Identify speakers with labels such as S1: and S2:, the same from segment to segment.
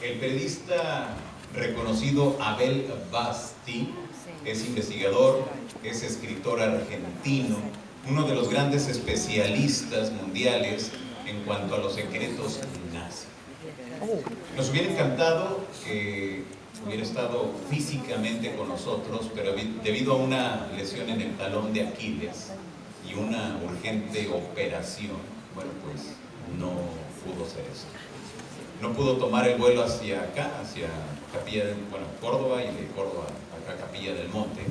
S1: El periodista reconocido Abel Basti es investigador, es escritor argentino, uno de los grandes especialistas mundiales en cuanto a los secretos nazis. Nos hubiera encantado que hubiera estado físicamente con nosotros, pero debido a una lesión en el talón de Aquiles y una urgente operación, bueno, pues no pudo ser eso. No pudo tomar el vuelo hacia acá, hacia Córdoba, y de Córdoba acá a Capilla del Monte,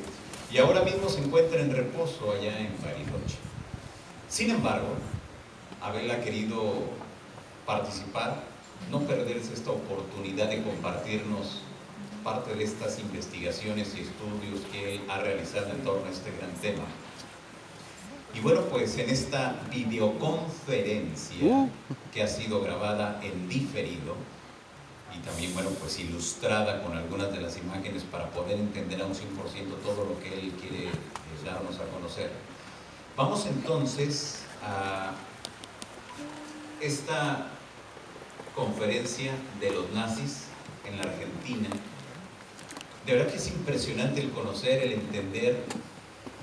S1: y ahora mismo se encuentra en reposo allá en Bariloche. Sin embargo, Abel ha querido participar, no perderse esta oportunidad de compartirnos parte de estas investigaciones y estudios que él ha realizado en torno a este gran tema. Y bueno, pues en esta videoconferencia que ha sido grabada en diferido y también, bueno, pues ilustrada con algunas de las imágenes para poder entender a un 100% todo lo que él quiere darnos a conocer. Vamos entonces a esta conferencia de los nazis en la Argentina. De verdad que es impresionante el conocer, el entender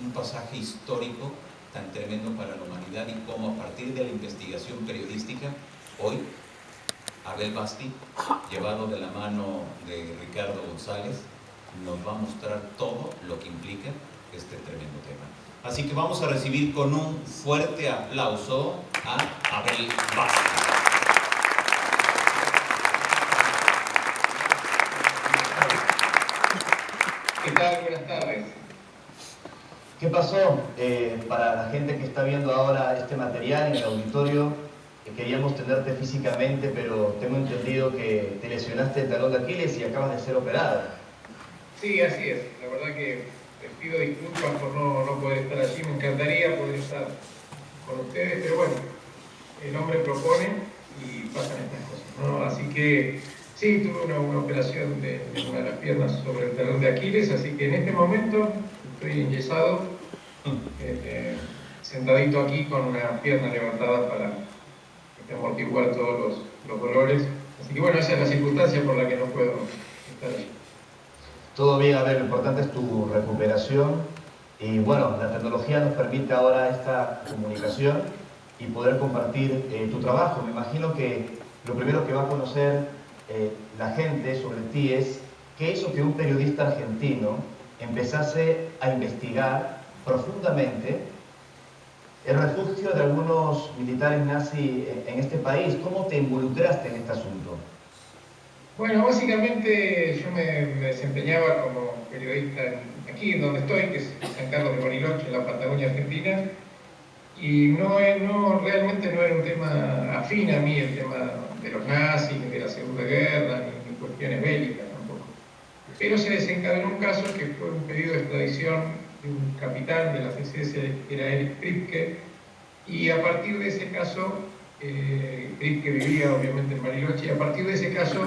S1: un pasaje histórico tan tremendo para la humanidad y cómo a partir de la investigación periodística, hoy, Abel Basti, llevado de la mano de Ricardo González, nos va a mostrar todo lo que implica este tremendo tema. Así que vamos a recibir con un fuerte aplauso a Abel Basti.
S2: ¿Qué tal? Buenas tardes.
S3: ¿Qué pasó? Para la gente que está viendo ahora este material en el auditorio, queríamos tenerte físicamente, pero tengo entendido que te lesionaste el talón de Aquiles y acabas de ser operado.
S2: Sí, así es. La verdad que les pido disculpas por no poder estar allí. Me encantaría poder estar con ustedes, pero bueno, el hombre propone y pasan estas cosas, ¿no? Así que sí, tuve una operación de una de las piernas sobre el talón de Aquiles, así que en este momento estoy enyesado, sentadito aquí con una pierna levantada para amortiguar todos los dolores. Así que bueno, esa es la circunstancia por la que no puedo estar allí.
S3: Todo bien, a ver, lo importante es tu recuperación y bueno, la tecnología nos permite ahora esta comunicación y poder compartir tu trabajo. Me imagino que lo primero que va a conocer la gente sobre ti es qué hizo que un periodista argentino empezase a investigar profundamente el refugio de algunos militares nazis en este país. ¿Cómo te involucraste en este asunto?
S2: Bueno, básicamente yo me desempeñaba como periodista aquí donde estoy, que es San Carlos de Bariloche, en la Patagonia Argentina, y realmente no era un tema afín a mí, el tema de los nazis, ni de la Segunda Guerra, ni cuestiones bélicas tampoco. Pero se desencadenó un caso que fue un pedido de extradición de un capitán de la CSS, que era Erich Priebke, y a partir de ese caso, Priebke vivía obviamente en Bariloche, y a partir de ese caso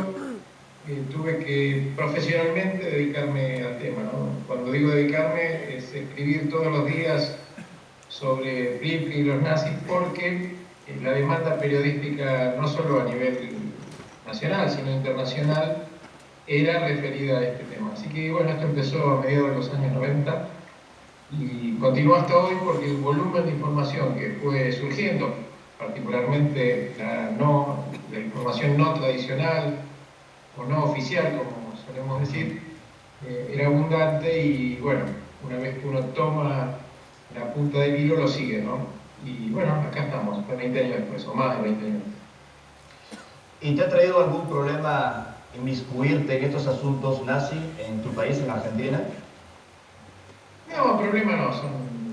S2: tuve que profesionalmente dedicarme al tema, ¿no? Cuando digo dedicarme, es escribir todos los días sobre Priebke y los nazis, porque la demanda periodística, no solo a nivel nacional, sino internacional, era referida a este tema. Así que bueno, esto empezó a mediados de los años 90 y continuó hasta hoy porque el volumen de información que fue surgiendo, particularmente la información no tradicional o no oficial, como solemos decir, era abundante y bueno, una vez que uno toma la punta del hilo lo sigue, ¿no? Y bueno, acá estamos, 20 años después, o más de 20 años.
S3: ¿Y te ha traído algún problema inmiscuirte en estos asuntos nazis en tu país, en Argentina?
S2: No, problema no, son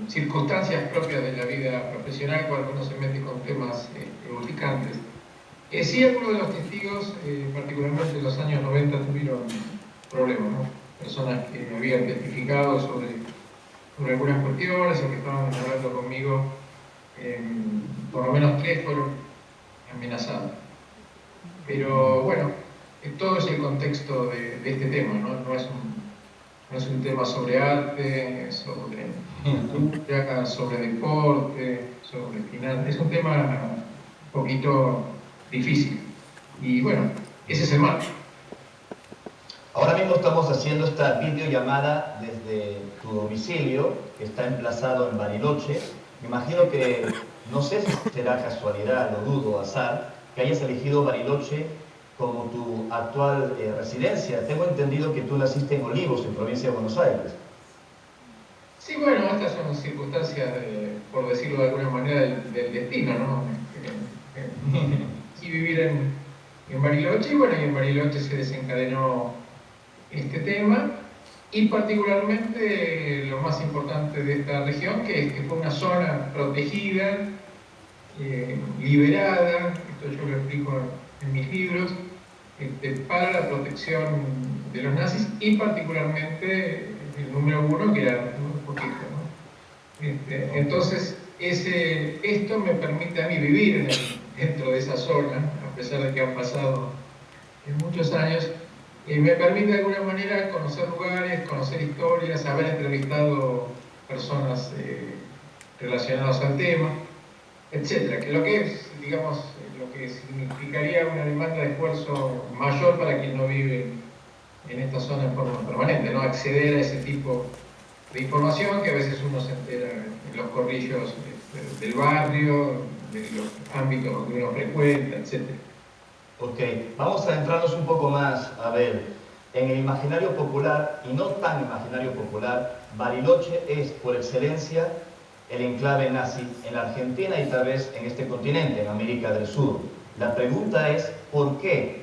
S2: circunstancias propias de la vida profesional cuando uno se mete con temas urticantes. Sí, algunos de los testigos, particularmente en los años 90, tuvieron problemas, ¿no? Personas que habían testificado sobre algunas cuestiones o que estaban hablando conmigo, por lo menos 3 fueron amenazados. Pero bueno, todo es el contexto de este tema, ¿no? No es un tema sobre arte, sobre cultura, sobre deporte, sobre finanzas. Es un tema un poquito difícil. Y bueno, ese es el marco.
S3: Ahora mismo estamos haciendo esta videollamada desde tu domicilio, que está emplazado en Bariloche. Me imagino que, no sé si será casualidad, lo dudo, azar, que hayas elegido Bariloche como tu actual residencia. Tengo entendido que tú naciste en Olivos, en provincia de Buenos Aires.
S2: Sí, bueno, estas son circunstancias, por decirlo de alguna manera, del destino, ¿no? Sí, vivir en Bariloche, y bueno, y en Bariloche se desencadenó este tema, y particularmente lo más importante de esta región, que es que fue una zona protegida, liberada, esto yo lo explico en mis libros, para la protección de los nazis, y particularmente el número uno, que era Urquijo, ¿no? Entonces, esto me permite a mí vivir dentro de esa zona, a pesar de que han pasado muchos años, me permite de alguna manera conocer lugares, conocer historias, haber entrevistado personas relacionadas al tema, etcétera, que lo que es, digamos, lo que significaría una demanda de esfuerzo mayor para quien no vive en esta zona en forma permanente, ¿no? Acceder a ese tipo de información que a veces uno se entera en los corrillos del barrio, de los ámbitos donde uno frecuenta, etcétera.
S3: Ok, vamos a adentrarnos un poco más, a ver, en el imaginario popular, y no tan imaginario popular, Bariloche es por excelencia el enclave nazi en la Argentina y tal vez en este continente, en América del Sur. La pregunta es, ¿por qué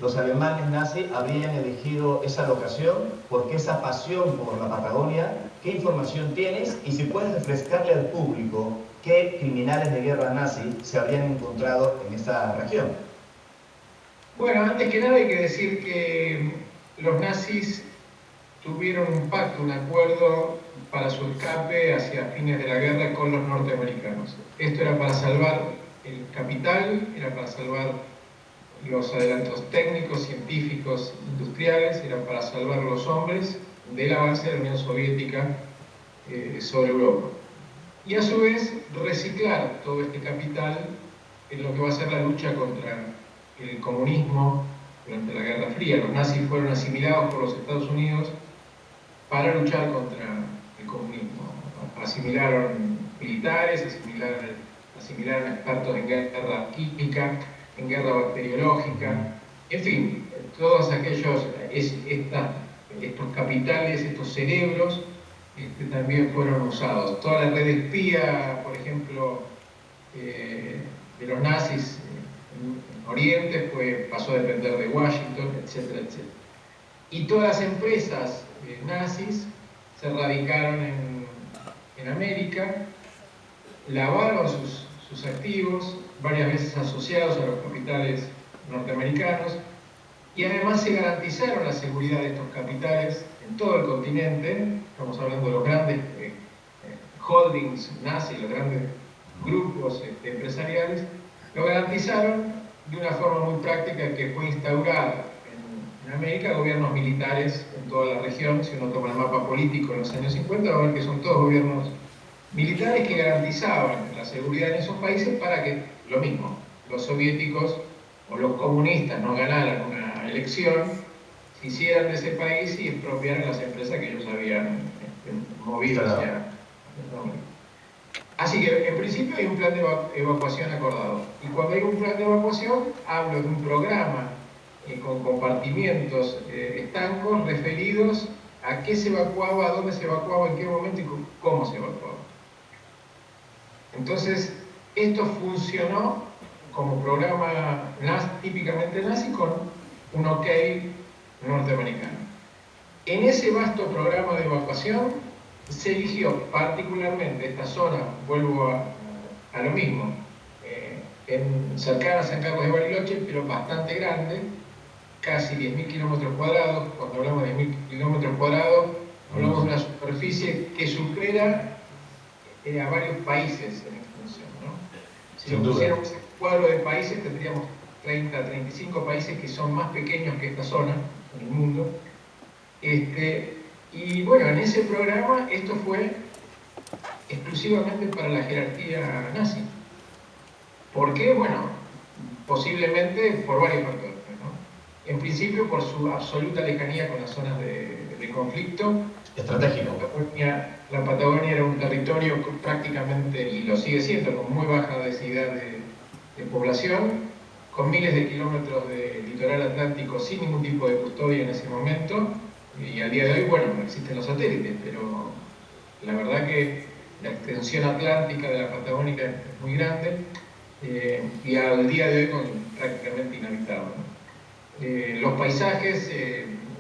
S3: los alemanes nazis habrían elegido esa locación? ¿Por qué esa pasión por la Patagonia? ¿Qué información tienes? Y si puedes refrescarle al público qué criminales de guerra nazi se habrían encontrado en esa región.
S2: Bueno, antes que nada hay que decir que los nazis tuvieron un pacto, un acuerdo para su escape hacia fines de la guerra con los norteamericanos. Esto era para salvar el capital, era para salvar los adelantos técnicos, científicos, industriales, era para salvar los hombres del avance de la Unión Soviética sobre Europa. Y a su vez reciclar todo este capital en lo que va a ser la lucha contra el comunismo durante la Guerra Fría. Los nazis fueron asimilados por los Estados Unidos para luchar contra el comunismo. Asimilaron militares, asimilaron expertos en guerra química, en guerra bacteriológica, en fin, todos aquellos, estos capitales, estos cerebros, también fueron usados. Toda la red espía, por ejemplo, de los nazis en Oriente pasó a depender de Washington, etcétera, etcétera. Y todas las empresas nazis se radicaron en América, lavaron sus activos, varias veces asociados a los capitales norteamericanos, y además se garantizaron la seguridad de estos capitales en todo el continente. Estamos hablando de los grandes holdings nazis, los grandes grupos empresariales, lo garantizaron de una forma muy práctica, que fue instaurar en América gobiernos militares en toda la región. Si uno toma el mapa político en los años 50, va a ver que son todos gobiernos militares que garantizaban la seguridad en esos países para que, lo mismo, los soviéticos o los comunistas no ganaran una elección, se hicieran de ese país y expropiaran las empresas que ellos habían movido hacia América. Así que, en principio, hay un plan de evacuación acordado. Y cuando hay un plan de evacuación, hablo de un programa con compartimientos estancos referidos a qué se evacuaba, a dónde se evacuaba, en qué momento y cómo se evacuaba. Entonces, esto funcionó como programa típicamente nazi, con un ok norteamericano. En ese vasto programa de evacuación se eligió particularmente esta zona, vuelvo a lo mismo, cercana a San Carlos de Bariloche, pero bastante grande, casi 10.000 kilómetros cuadrados. Cuando hablamos de 10.000 kilómetros cuadrados, hablamos de una superficie que supera a varios países en extensión, ¿no? Si nos pusiéramos un cuadro de países, tendríamos 30, 35 países que son más pequeños que esta zona en el mundo. Y bueno, en ese programa esto fue exclusivamente para la jerarquía nazi. ¿Por qué? Bueno, posiblemente por varios factores, ¿no? en principio por su absoluta lejanía con las zonas de conflicto.
S3: Estratégico.
S2: La Patagonia era un territorio prácticamente, y lo sigue siendo, con muy baja densidad de población, con miles de kilómetros de litoral atlántico sin ningún tipo de custodia en ese momento, y al día de hoy, bueno, no existen los satélites, pero la verdad que la extensión atlántica de la Patagonia es muy grande, y al día de hoy prácticamente inhabitable, ¿no? Los paisajes,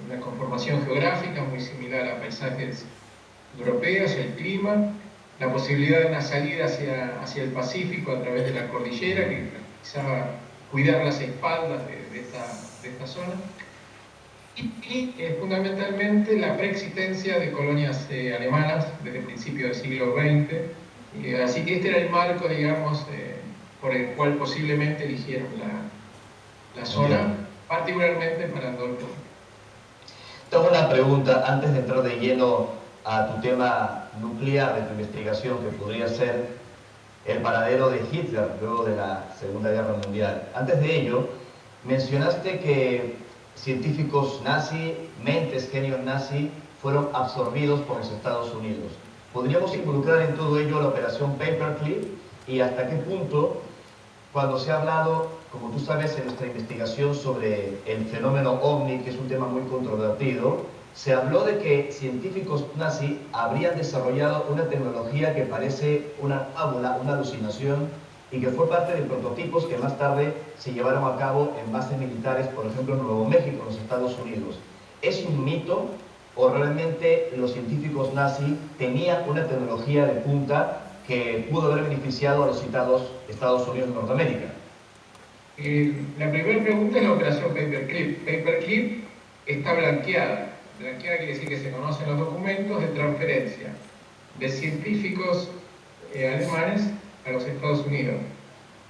S2: una conformación geográfica muy similar a paisajes europeos, el clima, la posibilidad de una salida hacia el Pacífico a través de la cordillera que garantizaba cuidar las espaldas de esta zona, y fundamentalmente la preexistencia de colonias alemanas desde el principio del siglo XX, así que este era el marco, digamos, por el cual posiblemente eligieron la zona, particularmente para Andolfo.
S3: Tengo una pregunta antes de entrar de lleno a tu tema nuclear de tu investigación, que podría ser el paradero de Hitler luego de la Segunda Guerra Mundial. Antes de ello, mencionaste que científicos nazi, mentes, genios nazi, fueron absorbidos por los Estados Unidos. ¿Podríamos involucrar en todo ello la operación Paperclip y hasta qué punto, cuando se ha hablado, como tú sabes, en nuestra investigación sobre el fenómeno OVNI, que es un tema muy controvertido, se habló de que científicos nazis habrían desarrollado una tecnología que parece una fábula, una alucinación, y que fue parte de prototipos que más tarde se llevaron a cabo en bases militares, por ejemplo en Nuevo México, en los Estados Unidos. ¿Es un mito o realmente los científicos nazis tenían una tecnología de punta que pudo haber beneficiado a los citados Estados Unidos de Norteamérica?
S2: La primera pregunta es la operación Paperclip. Paperclip está blanqueada. Blanqueada quiere decir que se conocen los documentos de transferencia de científicos alemanes a los Estados Unidos.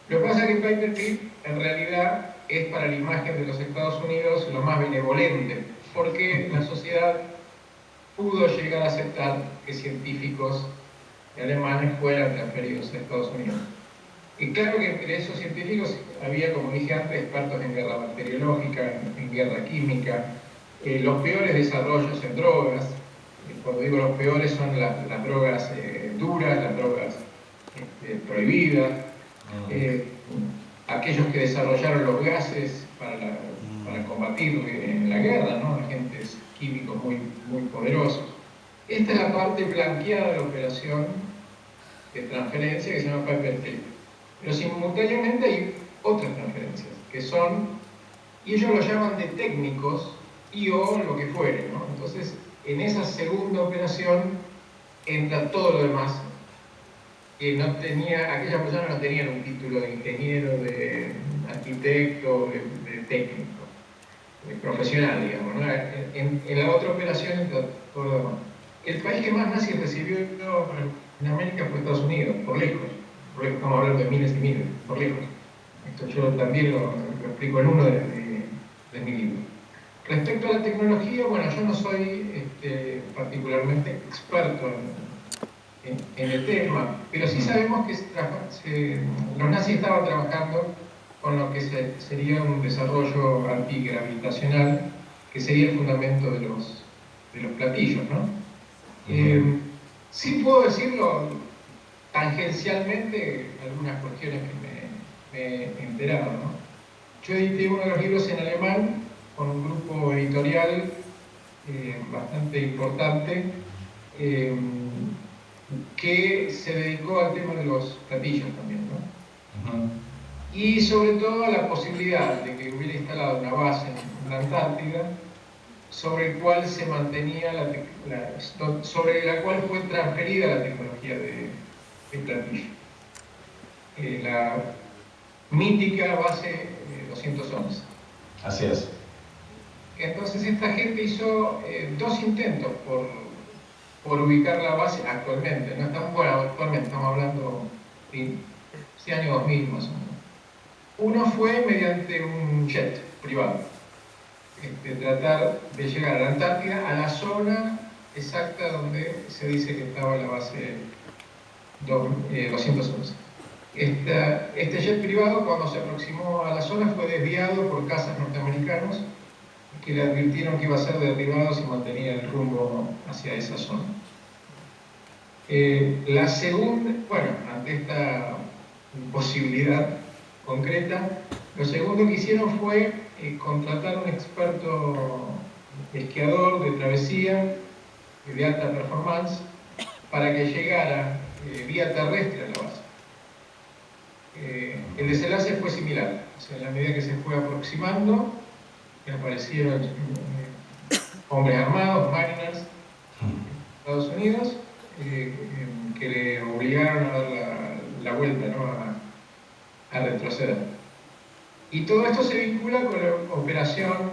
S2: Lo que pasa es que Paperclip en realidad es para la imagen de los Estados Unidos lo más benevolente, porque la sociedad pudo llegar a aceptar que científicos alemanes fueran transferidos a Estados Unidos. Y claro que entre esos científicos había, como dije antes, expertos en guerra bacteriológica, en guerra química, los peores desarrollos en drogas. Cuando digo los peores son las drogas duras, las drogas prohibidas, aquellos que desarrollaron los gases para combatir en la guerra, ¿no? Agentes químicos muy poderosos. Esta es la parte blanqueada de la operación de transferencia que se llama Paperclip. Pero simultáneamente hay otras transferencias que son, y ellos lo llaman de técnicos y o lo que fuere, ¿no? Entonces, en esa segunda operación entra todo lo demás, que no tenía, aquellas personas no tenían un título de ingeniero, de arquitecto, de técnico, de profesional, digamos, ¿no? En la otra operación entra todo lo demás. El país que más nazis recibió en América fue Estados Unidos, por lejos. Estamos hablando de miles y miles, por lejos. Esto yo también lo explico en uno de mi libro. Respecto a la tecnología, bueno, yo no soy particularmente experto en el tema, pero sí sabemos que los nazis estaban trabajando con lo que sería un desarrollo antigravitacional, que sería el fundamento de los platillos, ¿no? Sí puedo decirlo tangencialmente, algunas cuestiones que me he enterado, ¿no? Yo edité uno de los libros en alemán con un grupo editorial bastante importante que se dedicó al tema de los platillos también, ¿no? Y sobre todo a la posibilidad de que hubiera instalado una base en la Antártida sobre el cual se mantenía sobre la cual fue transferida la tecnología de platillo. La mítica base 211.
S3: Así es.
S2: Entonces esta gente hizo dos intentos por ubicar la base actualmente. No estamos, bueno, actualmente estamos hablando de año 2000 más o menos. Uno fue mediante un jet privado. Tratar de llegar a la Antártida, a la zona exacta donde se dice que estaba la base 211. Este jet privado, cuando se aproximó a la zona, fue desviado por cazas norteamericanos que le advirtieron que iba a ser derribado si mantenía el rumbo hacia esa zona. La segunda, bueno, ante esta posibilidad concreta, lo segundo que hicieron fue contratar a un experto esquiador de travesía de alta performance para que llegara vía terrestre a la base. El desenlace fue similar, o sea, en la medida que se fue aproximando, aparecieron hombres armados, mariners, de Estados Unidos, que le obligaron a dar la vuelta, ¿no? a retroceder. Y todo esto se vincula con la operación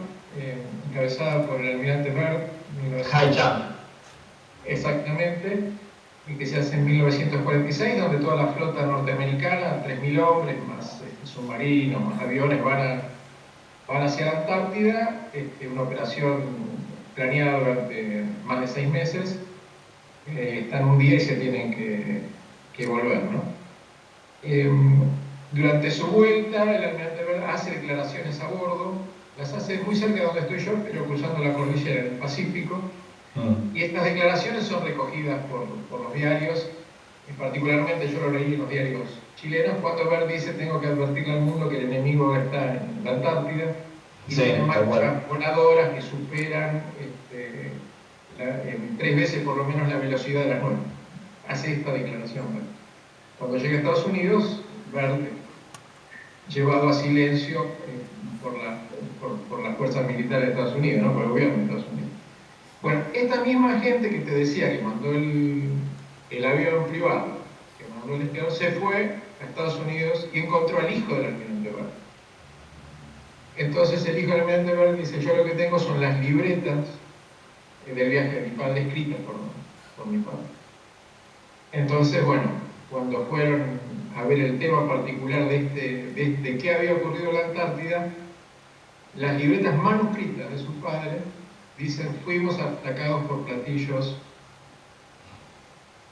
S2: encabezada por el almirante Byrd.
S3: High Jump.
S2: Exactamente, y que se hace en 1946, donde toda la flota norteamericana, 3.000 hombres, más submarinos, más aviones, van hacia la Antártida, una operación planeada durante más de 6 meses, están un día y se tienen que volver, ¿no? Durante su vuelta, el almirante Byrd hace declaraciones a bordo, las hace muy cerca de donde estoy yo, pero cruzando la cordillera del Pacífico, y estas declaraciones son recogidas por los diarios, y particularmente yo lo leí en los diarios chilenos, cuando Byrd dice: tengo que advertirle al mundo que el enemigo está en la Antártida, y
S3: sí,
S2: tiene máquinas voladoras que superan en 3 veces por lo menos la velocidad de la nube. Hace esta declaración. Cuando llega a Estados Unidos, Byrd, llevado a silencio por las fuerzas militares de Estados Unidos, ¿no? Por el gobierno de Estados Unidos. Bueno, esta misma gente que te decía que mandó el avión privado, que mandó el esquiador, se fue a Estados Unidos y encontró al hijo del almirante Byrd. Entonces el hijo del almirante Byrd dice: yo lo que tengo son las libretas del viaje de mi padre, escritas por mi padre. Entonces, bueno, cuando fueron a ver el tema particular de qué había ocurrido en la Antártida, las libretas manuscritas de su padre dicen: fuimos atacados por platillos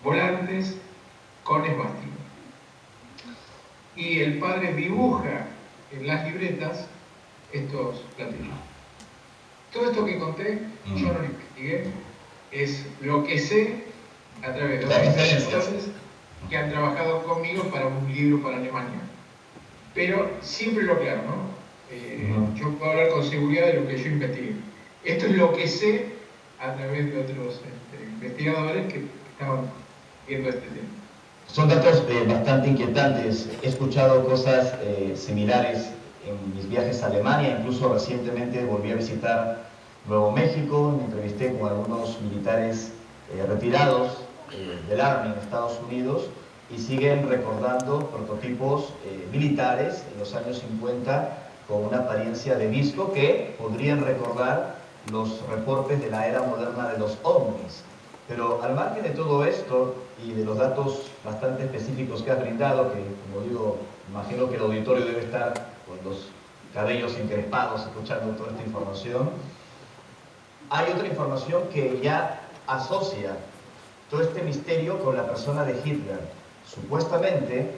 S2: volantes con esvástica. Y el padre dibuja en las libretas estos platillos. Todo esto que conté, yo no lo investigué, es lo que sé a través de otros investigadores que han trabajado conmigo para un libro para Alemania. Pero siempre lo aclaro, ¿no? Yo puedo hablar con seguridad de lo que yo investigué. Esto es lo que sé a través de otros investigadores que estaban viendo este tema.
S3: Son datos bastante inquietantes. He escuchado cosas similares en mis viajes a Alemania. Incluso recientemente volví a visitar Nuevo México. Me entrevisté con algunos militares retirados del Army en Estados Unidos y siguen recordando prototipos militares en los años 50 con una apariencia de disco que podrían recordar los reportes de la era moderna de los ovnis. Pero al margen de todo esto y de los datos bastante específicos que has brindado, que como digo, imagino que el auditorio debe estar con los cabellos encrespados escuchando toda esta información, hay otra información que ya asocia todo este misterio con la persona de Hitler. Supuestamente,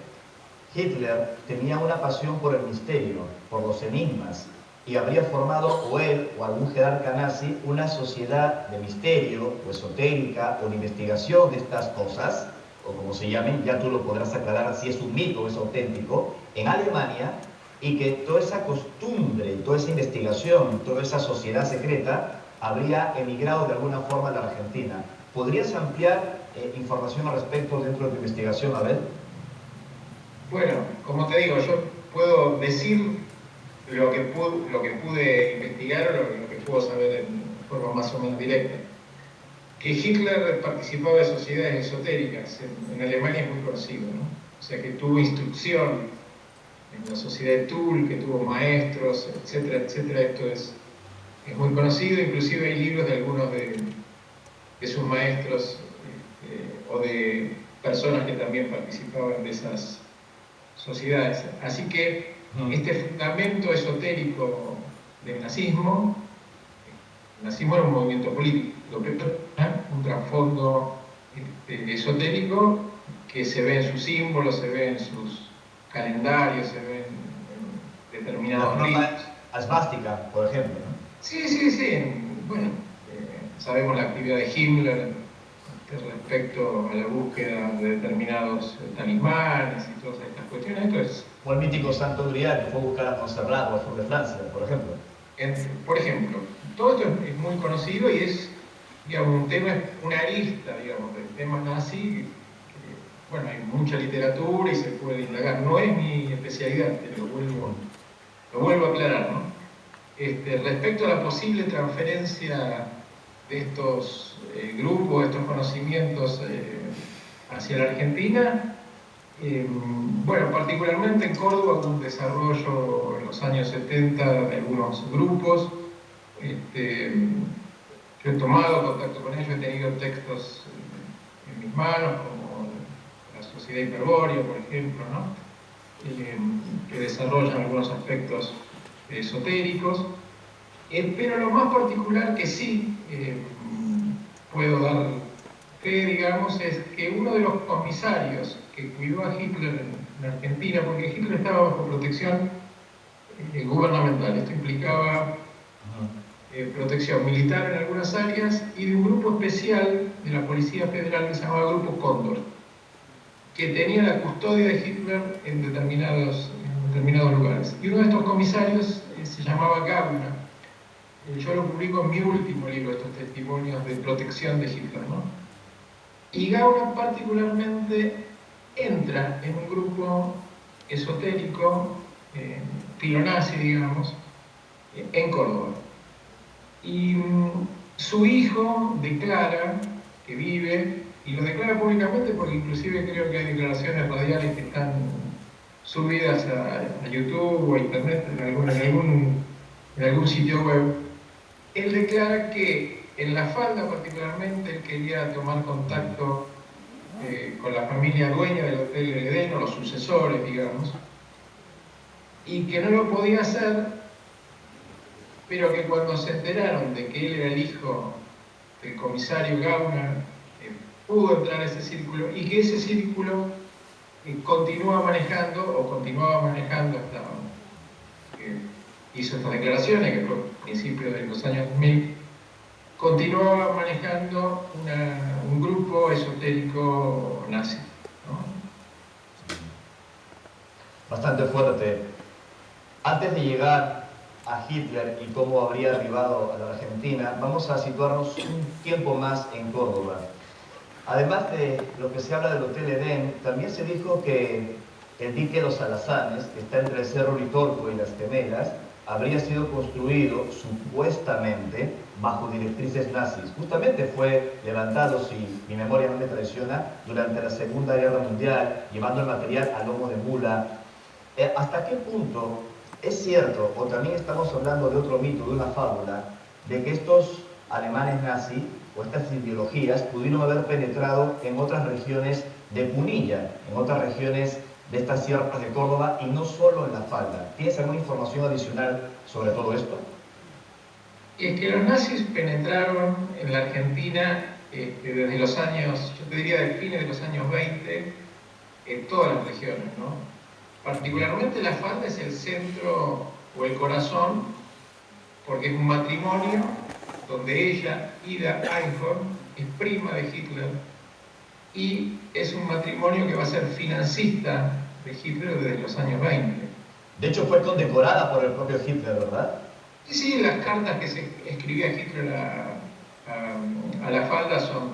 S3: Hitler tenía una pasión por el misterio, por los enigmas, y habría formado, o él o algún jerarca nazi, una sociedad de misterio o esotérica o de investigación de estas cosas, o como se llamen, ya tú lo podrás aclarar si es un mito o es auténtico, en Alemania, y que toda esa costumbre, toda esa investigación, toda esa sociedad secreta habría emigrado de alguna forma a la Argentina. ¿Podrías ampliar información al respecto dentro de tu investigación, Abel?
S2: Bueno, como te digo, yo puedo decir lo que pude investigar o lo que puedo saber en forma más o menos directa. Que Hitler participaba de sociedades esotéricas en Alemania es muy conocido, ¿no? O sea, que tuvo instrucción en la sociedad de Tull, que tuvo maestros, etcétera, etcétera. Esto es muy conocido, inclusive hay libros de algunos de sus maestros o de personas que también participaban de esas sociedades. Así que este fundamento esotérico del nazismo, el nazismo era un movimiento político, un trasfondo esotérico que se ve en sus símbolos, se ve en sus calendarios, se ve en determinados ritos.
S3: Asvástica, por ejemplo, ¿no?
S2: Sí, sí, sí. Bueno, sabemos la actividad de Himmler respecto a la búsqueda de determinados talismanes y todas estas cuestiones. Entonces,
S3: O el mítico Santo Grial que fue a buscar a Montserrat o al sur de Francia, por ejemplo.
S2: por ejemplo, todo esto es muy conocido y es, digamos, un tema, una arista, digamos, del tema nazi. Bueno, hay mucha literatura y se puede indagar. No es mi especialidad, lo vuelvo a aclarar, ¿no? Respecto a la posible transferencia de estos grupos, estos conocimientos hacia la Argentina, bueno, particularmente en Córdoba hubo un desarrollo en los años 70 de algunos grupos. Yo he tomado contacto con ellos, he tenido textos en mis manos, como la Sociedad Hiperbórea, por ejemplo, ¿no? Que desarrollan algunos aspectos esotéricos. Pero lo más particular que sí puedo dar fe, digamos, es que uno de los comisarios que cuidó a Hitler en Argentina, porque Hitler estaba bajo protección gubernamental, esto implicaba protección militar en algunas áreas y de un grupo especial de la Policía Federal que se llamaba Grupo Cóndor, que tenía la custodia de Hitler en determinados lugares. Y uno de estos comisarios se llamaba Gauna. Yo lo publico en mi último libro, estos testimonios de protección de Hitler, ¿no? Y Gauna particularmente entra en un grupo esotérico, filonazi, digamos, en Córdoba. Y su hijo declara que vive, y lo declara públicamente porque inclusive creo que hay declaraciones radiales que están subidas a YouTube o a Internet, en algún sitio web. Él declara que en La Falda particularmente él quería tomar contacto con la familia dueña del Hotel El Edén, o los sucesores, digamos, y que no lo podía hacer, pero que cuando se enteraron de que él era el hijo del comisario Gauna, pudo entrar a ese círculo, y que ese círculo continuaba manejando hasta hizo estas declaraciones, que fue a principios de los años 2000, continuaba manejando un grupo esotérico nazi, ¿no?
S3: Bastante fuerte. Antes de llegar a Hitler y cómo habría arribado a la Argentina, vamos a situarnos un tiempo más en Córdoba. Además de lo que se habla del Hotel Edén, también se dijo que el dique Los Alazanes, que está entre el Cerro Uritorco y Las Gemelas, habría sido construido supuestamente bajo directrices nazis. Justamente fue levantado, si mi memoria no me traiciona, durante la Segunda Guerra Mundial, llevando el material a lomo de mula. ¿Hasta qué punto es cierto, o también estamos hablando de otro mito, de una fábula, de que estos alemanes nazis o estas ideologías pudieron haber penetrado en otras regiones de Punilla, en otras regiones de estas sierras de Córdoba y no solo en La Falda? ¿Tienes alguna información adicional sobre todo esto?
S2: Es que los nazis penetraron en la Argentina desde los años, yo te diría de fines de los años 20, en todas las regiones, ¿no? Particularmente La Falda es el centro o el corazón, porque es un matrimonio donde ella, Ida Einhorn, es prima de Hitler, y es un matrimonio que va a ser financista de Hitler desde los años 20.
S3: De hecho fue condecorada por el propio Hitler, ¿verdad?
S2: Sí, sí, las cartas que se escribía Hitler a La Falda son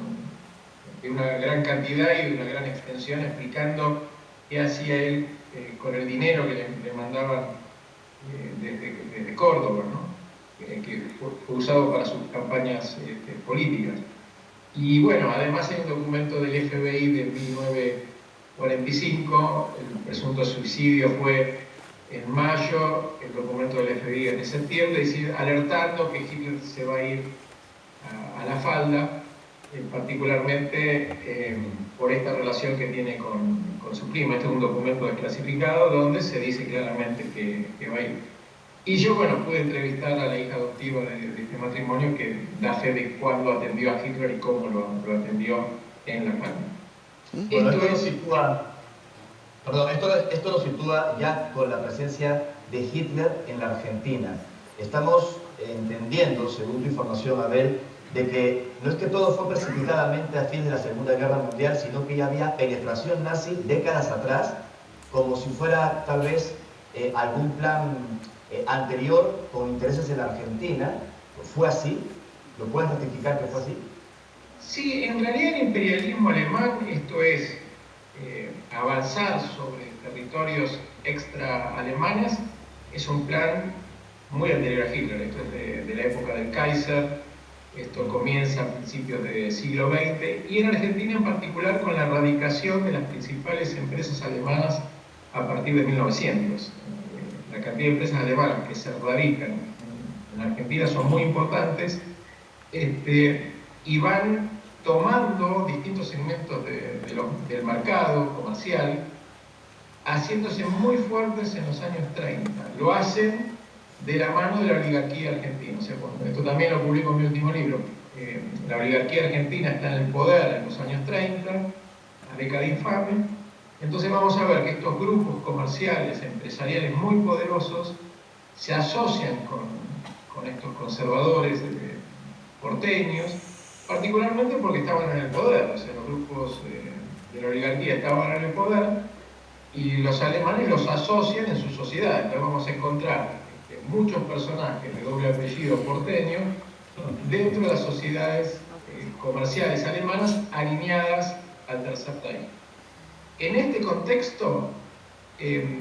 S2: de una gran cantidad y de una gran extensión, explicando qué hacía él con el dinero que le mandaban desde Córdoba, ¿no? Que fue usado para sus campañas políticas. Y bueno, además hay un documento del FBI de 1945, el presunto suicidio fue en mayo, el documento del FBI en septiembre, es decir, alertando que Hitler se va a ir a La Falda, particularmente por esta relación que tiene con su prima. Este es un documento desclasificado donde se dice claramente que va a ir. Y yo, bueno, pude entrevistar a la hija adoptiva de este matrimonio, que da fe de cuándo atendió a Hitler y cómo lo atendió en La Falda.
S3: Bueno, esto lo sitúa ya con la presencia de Hitler en la Argentina. Estamos entendiendo, según tu información, Abel, de que no es que todo fue precipitadamente a fin de la Segunda Guerra Mundial, sino que ya había penetración nazi décadas atrás, como si fuera tal vez algún plan anterior con intereses en la Argentina. ¿Fue así? ¿Lo puedes ratificar que fue así?
S2: Sí, en realidad el imperialismo alemán, esto es avanzar sobre territorios extra alemanes, es un plan muy anterior a Hitler. Esto es de la época del Kaiser, esto comienza a principios del siglo XX, y en Argentina en particular con la erradicación de las principales empresas alemanas a partir de 1900. La cantidad de empresas alemanas que se radican en Argentina son muy importantes, y van tomando distintos segmentos del mercado comercial, haciéndose muy fuertes en los años 30. Lo hacen de la mano de la oligarquía argentina. O sea, esto también lo publico en mi último libro. La oligarquía argentina está en el poder en los años 30, la década infame. Entonces vamos a ver que estos grupos comerciales, empresariales muy poderosos, se asocian con estos conservadores porteños, particularmente porque estaban en el poder. O sea, los grupos de la oligarquía estaban en el poder y los alemanes los asocian en su sociedad. Entonces vamos a encontrar muchos personajes de doble apellido porteño dentro de las sociedades comerciales alemanas alineadas al Tercer Reich. En este contexto,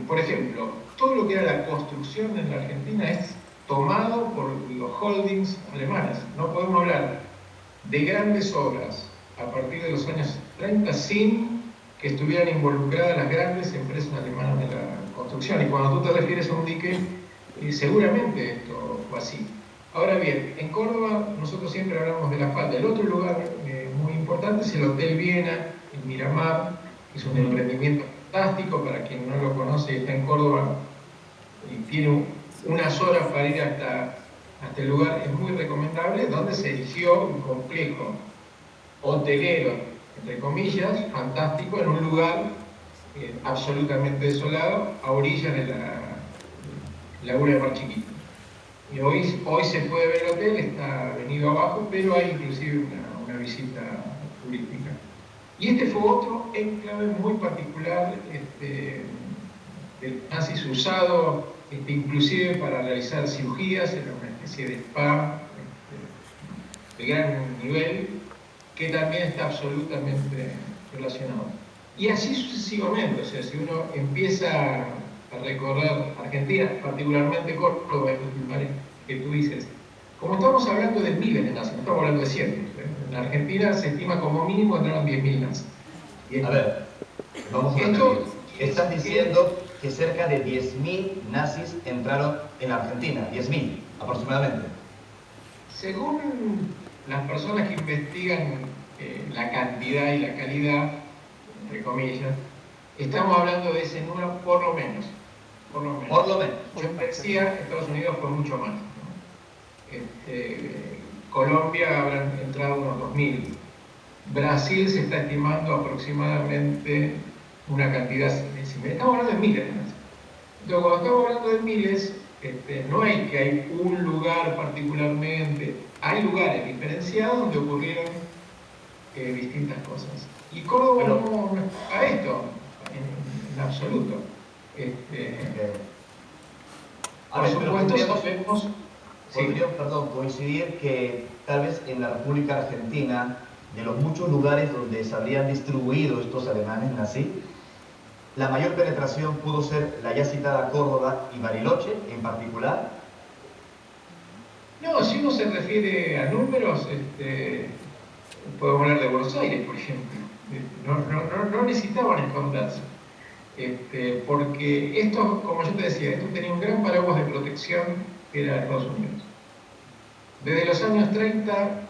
S2: por ejemplo, todo lo que era la construcción en la Argentina es tomado por los holdings alemanes. No podemos hablar de grandes obras a partir de los años 30 sin que estuvieran involucradas las grandes empresas alemanas de la construcción. Y cuando tú te refieres a un dique, seguramente esto fue así. Ahora bien, en Córdoba nosotros siempre hablamos de la falda. El otro lugar muy importante es el Hotel Viena, en Miramar, que es un emprendimiento fantástico. Para quien no lo conoce y está en Córdoba, y tiene unas horas para ir hasta el lugar, es muy recomendable, donde se erigió un complejo hotelero, entre comillas, fantástico, en un lugar absolutamente desolado, a orillas de la laguna de Mar Chiquito. Y hoy se puede ver el hotel, está venido abajo, pero hay inclusive una visita turística. Y este fue otro enclave muy particular del nazis, usado inclusive para realizar cirugías. Era una especie de spa de gran nivel, que también está absolutamente relacionado. Y así sucesivamente. O sea, si uno empieza a recorrer Argentina, particularmente Córdoba, los lugares que tú dices, como estamos hablando de miles de nazis, no estamos hablando de cientos. En Argentina se estima como mínimo entraron 10.000 nazis.
S3: A ver, vamos a ver. Estás diciendo que cerca de 10.000 nazis entraron en Argentina, 10.000 aproximadamente.
S2: Según las personas que investigan la cantidad y la calidad, entre comillas, estamos hablando de ese número por lo menos.
S3: Por lo menos.
S2: Yo decía, Estados Unidos fue mucho más, ¿no? Colombia habrán entrado unos 2.000. Brasil se está estimando aproximadamente una cantidad similar. Estamos hablando de miles. Entonces, cuando estamos hablando de miles, no hay que hay un lugar particularmente, hay lugares diferenciados donde ocurrieron distintas cosas. Y Córdoba no a esto, en absoluto. Por supuesto, sabemos...
S3: Podríamos, coincidir que tal vez en la República Argentina, de los muchos lugares donde se habrían distribuido estos alemanes nazis, la mayor penetración pudo ser la ya citada Córdoba y Bariloche en particular.
S2: No, si uno se refiere a números, podemos hablar de Buenos Aires, por ejemplo. No necesitaban esconderse. Porque esto, como yo te decía, esto tenía un gran paraguas de protección que era Estados Unidos. Desde los años 30,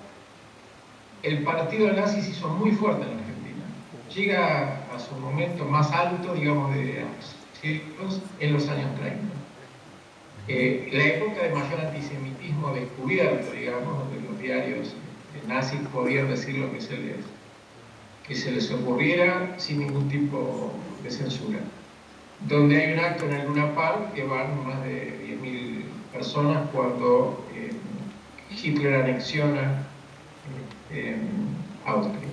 S2: el partido nazi se hizo muy fuerte en Argentina. Llega a su momento más alto, digamos, de siglos, en los años 30. La época de mayor antisemitismo descubierto, digamos, donde los diarios nazis podían decir lo que se les ocurriera sin ningún tipo de censura. Donde hay un acto en el Luna Park que van más de 10.000 personas cuando Hitler anexiona Austria.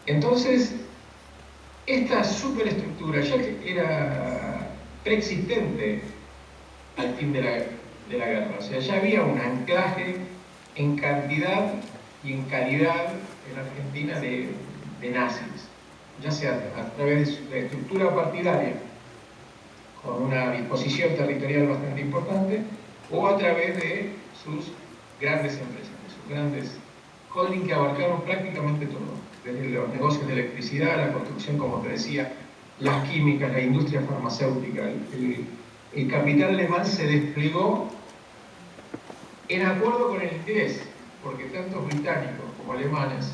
S2: Entonces, esta superestructura ya era preexistente al fin de la guerra. O sea, ya había un anclaje en cantidad y en calidad en Argentina de nazis, ya sea a través de la estructura partidaria, con una disposición territorial bastante importante, o a través de sus grandes empresas, de sus grandes holdings que abarcaron prácticamente todo, desde los negocios de electricidad, la construcción, como te decía, las químicas, la industria farmacéutica. El capital alemán se desplegó en acuerdo con el inglés, porque tanto británicos como alemanes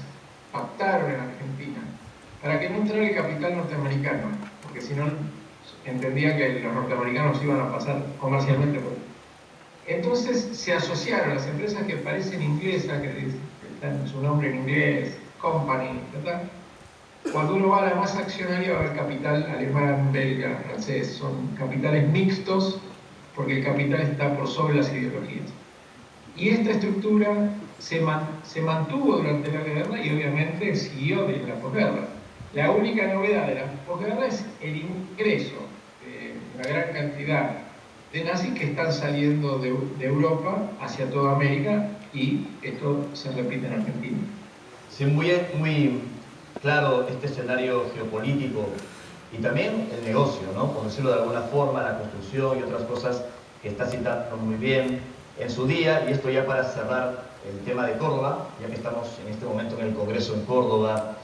S2: pactaron en Argentina para que no entrara el capital norteamericano, porque si no entendían que los norteamericanos iban a pasar comercialmente por él. Entonces se asociaron las empresas que parecen inglesas, que están su nombre en inglés, company, ¿verdad? Cuando uno va a la masa accionaria va a haber capital alemán, belga, francés, son capitales mixtos porque el capital está por sobre las ideologías. Y esta estructura se mantuvo durante la guerra y obviamente siguió en la posguerra. La única novedad de la posguerra es el ingreso de una gran cantidad de nazis que están saliendo de Europa hacia toda América, y esto se repite en Argentina.
S3: Sí, muy claro este escenario geopolítico y también el negocio, ¿no? Por decirlo de alguna forma, la construcción y otras cosas que está citando muy bien en su día. Y esto ya para cerrar el tema de Córdoba, ya que estamos en este momento en el Congreso en Córdoba,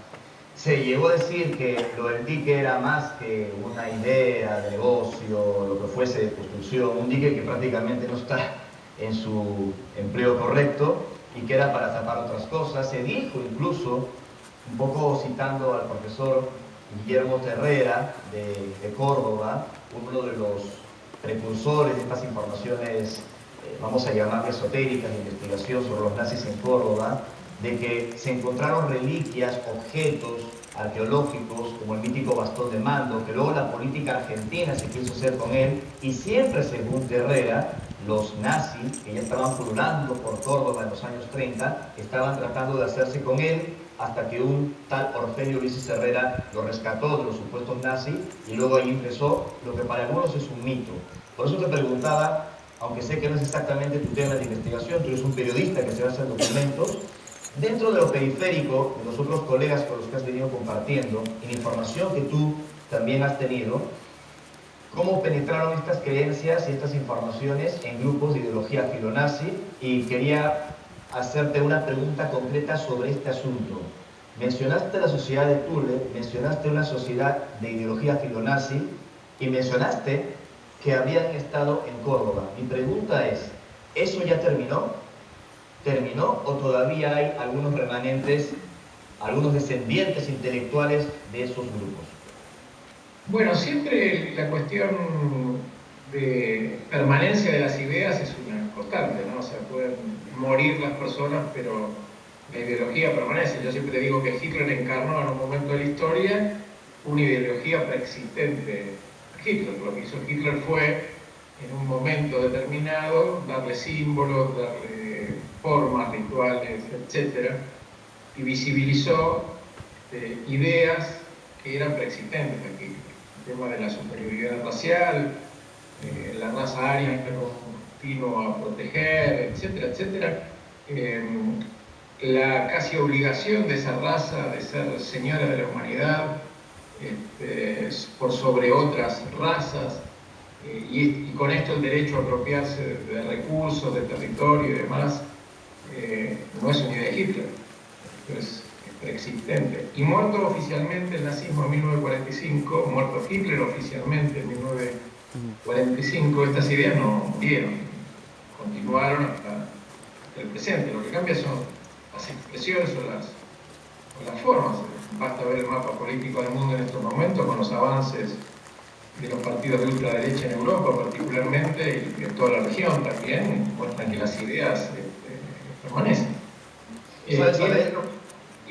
S3: se llegó a decir que lo del dique era más que una idea de negocio, lo que fuese de construcción, un dique que prácticamente no está en su empleo correcto y que era para tapar otras cosas. Se dijo incluso, un poco citando al profesor Guillermo Terrera de Córdoba, uno de los precursores de estas informaciones, vamos a llamarlas esotéricas, de investigación sobre los nazis en Córdoba, de que se encontraron reliquias, objetos arqueológicos, como el mítico bastón de mando, que luego la política argentina se quiso hacer con él, y siempre, según Terrera, los nazis, que ya estaban pululando por Córdoba en los años 30, estaban tratando de hacerse con él, hasta que un tal Orfeo Ulises Herrera lo rescató de los supuestos nazis, y luego ahí empezó lo que para algunos es un mito. Por eso te preguntaba, aunque sé que no es exactamente tu tema de investigación, tú eres un periodista que se basa en documentos, dentro de lo periférico, de los otros colegas con los que has venido compartiendo, en información que tú también has tenido, ¿cómo penetraron estas creencias y estas informaciones en grupos de ideología filonazi? Y quería hacerte una pregunta concreta sobre este asunto. Mencionaste la sociedad de Thule, mencionaste una sociedad de ideología filonazi y mencionaste que habían estado en Córdoba. Mi pregunta es, ¿eso ya terminó? ¿Terminó o todavía hay algunos remanentes, algunos descendientes intelectuales de esos grupos?
S2: Bueno, siempre la cuestión de permanencia de las ideas es una constante, ¿no? O sea, pueden morir las personas, pero la ideología permanece. Yo siempre digo que Hitler encarnó en un momento de la historia una ideología preexistente a Hitler. Lo que hizo Hitler fue, en un momento determinado, darle símbolos, darle formas, rituales, etc. Y visibilizó ideas que eran preexistentes aquí. El tema de la superioridad racial, la raza aria que nos vino a proteger, etcétera, etcétera. La casi obligación de esa raza de ser señora de la humanidad por sobre otras razas, y con esto el derecho a apropiarse de recursos, de territorio y demás, no es una idea de Hitler, es preexistente. Y muerto oficialmente el nazismo en 1945, muerto Hitler oficialmente en 1945, estas ideas no murieron, continuaron hasta el presente. Lo que cambia son las expresiones o las formas. Basta ver el mapa político del mundo en estos momentos con los avances de los partidos de ultraderecha en Europa particularmente, y en toda la región también, muestran que las ideas permanecen. Y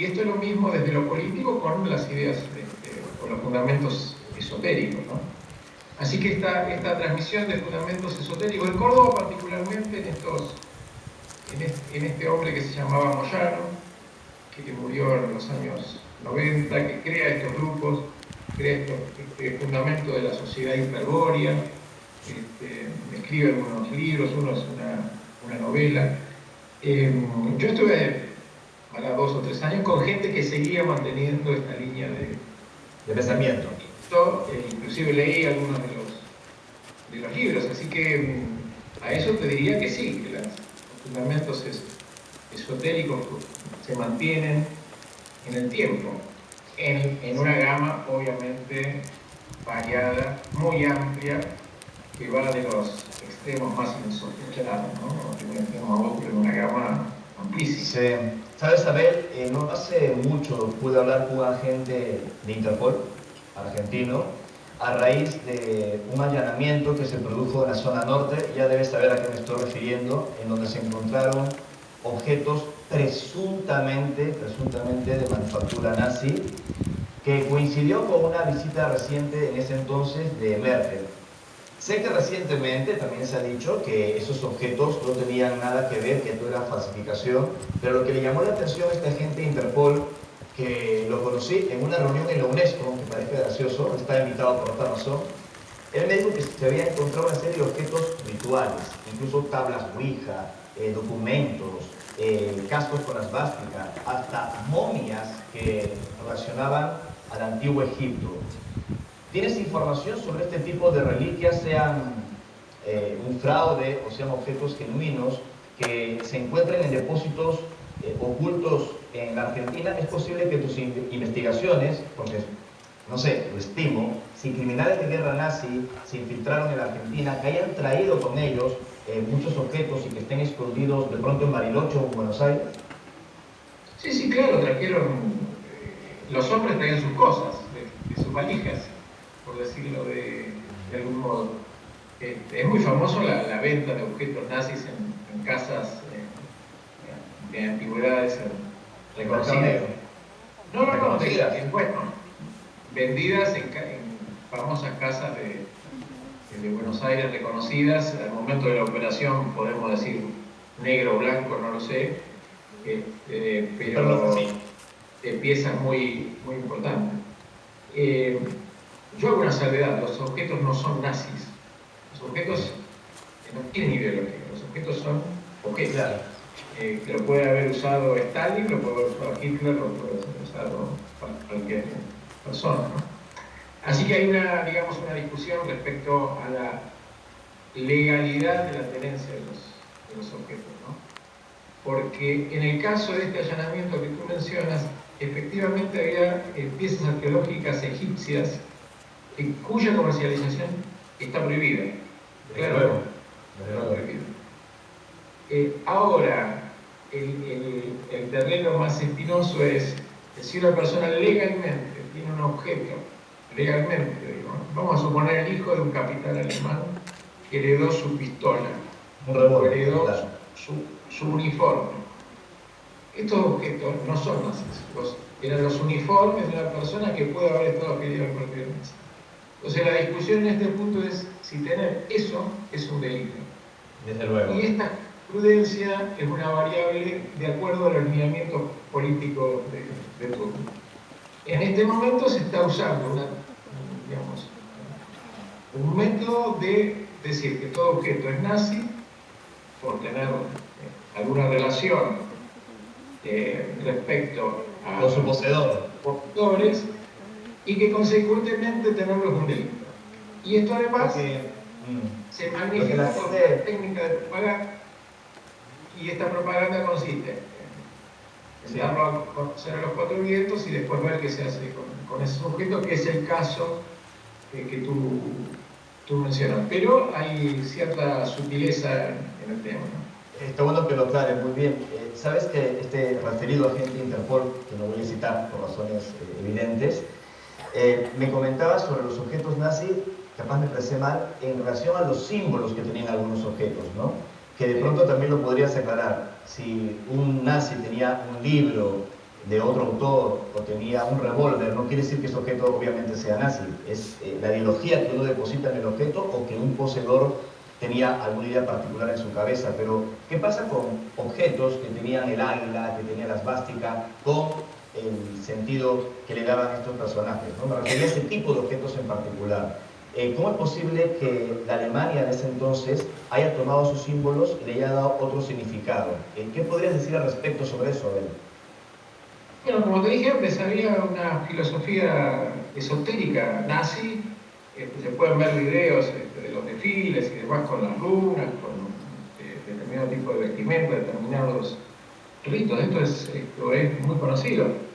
S2: esto es lo mismo desde lo político con las ideas, con los fundamentos esotéricos, ¿no? Así que esta transmisión de fundamentos esotéricos, en Córdoba particularmente, en en este hombre que se llamaba Moyano, que murió en los años 90, que crea estos grupos, crea este fundamento de la sociedad hiperbórea, escribe algunos libros, uno es una novela. Yo estuve ahora 2 o 3 años con gente que seguía manteniendo esta línea
S3: de pensamiento.
S2: Inclusive leí algunos de los libros, así que a eso te diría que sí, que los fundamentos esotéricos se mantienen en el tiempo, en una gama obviamente variada, muy amplia, que va de los extremos más insospechados, ¿no? De un extremo a otro, en una gama amplísima.
S3: Sí. ¿Sabes, Abel? No hace mucho pude hablar con un agente de Interpol, argentino, a raíz de un allanamiento que se produjo en la zona norte, ya debes saber a qué me estoy refiriendo, en donde se encontraron objetos presuntamente de manufactura nazi, que coincidió con una visita reciente en ese entonces de Merkel. Sé que recientemente también se ha dicho que esos objetos no tenían nada que ver, que todo era falsificación, pero lo que le llamó la atención a este agente de Interpol, que lo conocí en una reunión en la UNESCO, me parece gracioso, estaba invitado por otra razón, él me dijo que se había encontrado una serie de objetos rituales, incluso tablas Ouija, documentos, cascos con las vásticas, hasta momias que relacionaban al antiguo Egipto. ¿Tienes información sobre este tipo de reliquias, sean un fraude o sean objetos genuinos que se encuentren en depósitos ocultos en la Argentina? Es posible que tus investigaciones, porque no sé, lo estimo, si criminales de guerra nazi se infiltraron en la Argentina, que hayan traído con ellos muchos objetos y que estén escondidos de pronto en Bariloche o en Buenos Aires.
S2: Sí, claro, trajeron, los hombres traían sus cosas, de sus valijas, por decirlo de algún modo. Es muy famoso la venta de objetos nazis en casas de antigüedades reconocidas. No, bueno, vendidas en famosas casas de Buenos Aires reconocidas. Al momento de la operación podemos decir negro o blanco, no lo sé, pero piezas muy importantes. Yo hago una salvedad, los objetos no son nazis, los objetos no tienen ideología, los objetos son objetos.
S3: Claro.
S2: Que lo puede haber usado Stalin, lo puede haber usado Hitler, lo puede haber usado cualquier persona, ¿no? Así que hay una discusión respecto a la legalidad de la tenencia de los objetos, ¿no? Porque en el caso de este allanamiento que tú mencionas, efectivamente había piezas arqueológicas egipcias cuya comercialización está prohibida. Claro, está prohibida. Ahora, el terreno más espinoso es si una persona legalmente tiene un objeto, legalmente, digo, vamos a suponer el hijo de un capitán alemán que heredó su pistola, heredó su uniforme. Estos objetos no son nazis, eran los uniformes de una persona que puede haber estado afiliada al partido nazi. Entonces la discusión en este punto es si tener eso es un delito.
S3: Desde luego.
S2: Y esta prudencia es una variable de acuerdo a los lineamientos políticos de turno. En este momento se está usando un método de decir que todo objeto es nazi por tener alguna relación respecto a
S3: con su poseedor,
S2: poseedores, y que consecuentemente tenerlo es un delito. Y esto además se magnifica por una técnica de propaganda, y esta propaganda consiste en darlo a conocer a los 4 vientos y después ver qué se hace con esos objetos, que es el caso que tú mencionas. Pero hay cierta sutileza en el tema, ¿no?
S3: Está bueno que lo aclares, muy bien. Sabes que este referido agente de Interpol, que no voy a citar por razones evidentes, me comentaba sobre los objetos nazis, capaz me expresé mal, en relación a los símbolos que tenían algunos objetos, ¿no? Que de pronto también lo podrías aclarar. Si un nazi tenía un libro de otro autor o tenía un revólver, no quiere decir que ese objeto obviamente sea nazi. Es la ideología que uno deposita en el objeto o que un poseedor tenía alguna idea particular en su cabeza, pero ¿qué pasa con objetos que tenían el águila, que tenían la esvástica, con el sentido que le daban estos personajes, ¿no? Me refería a ese tipo de objetos en particular. ¿Cómo es posible que la Alemania de ese entonces haya tomado sus símbolos y le haya dado otro significado? ¿Qué podrías decir al respecto sobre eso, Abel?
S2: Bueno, como te dije antes, había una filosofía esotérica nazi. Se pueden ver videos de los desfiles y demás con las lunas, con determinado tipo de vestimenta, determinados ritos. Esto es muy conocido.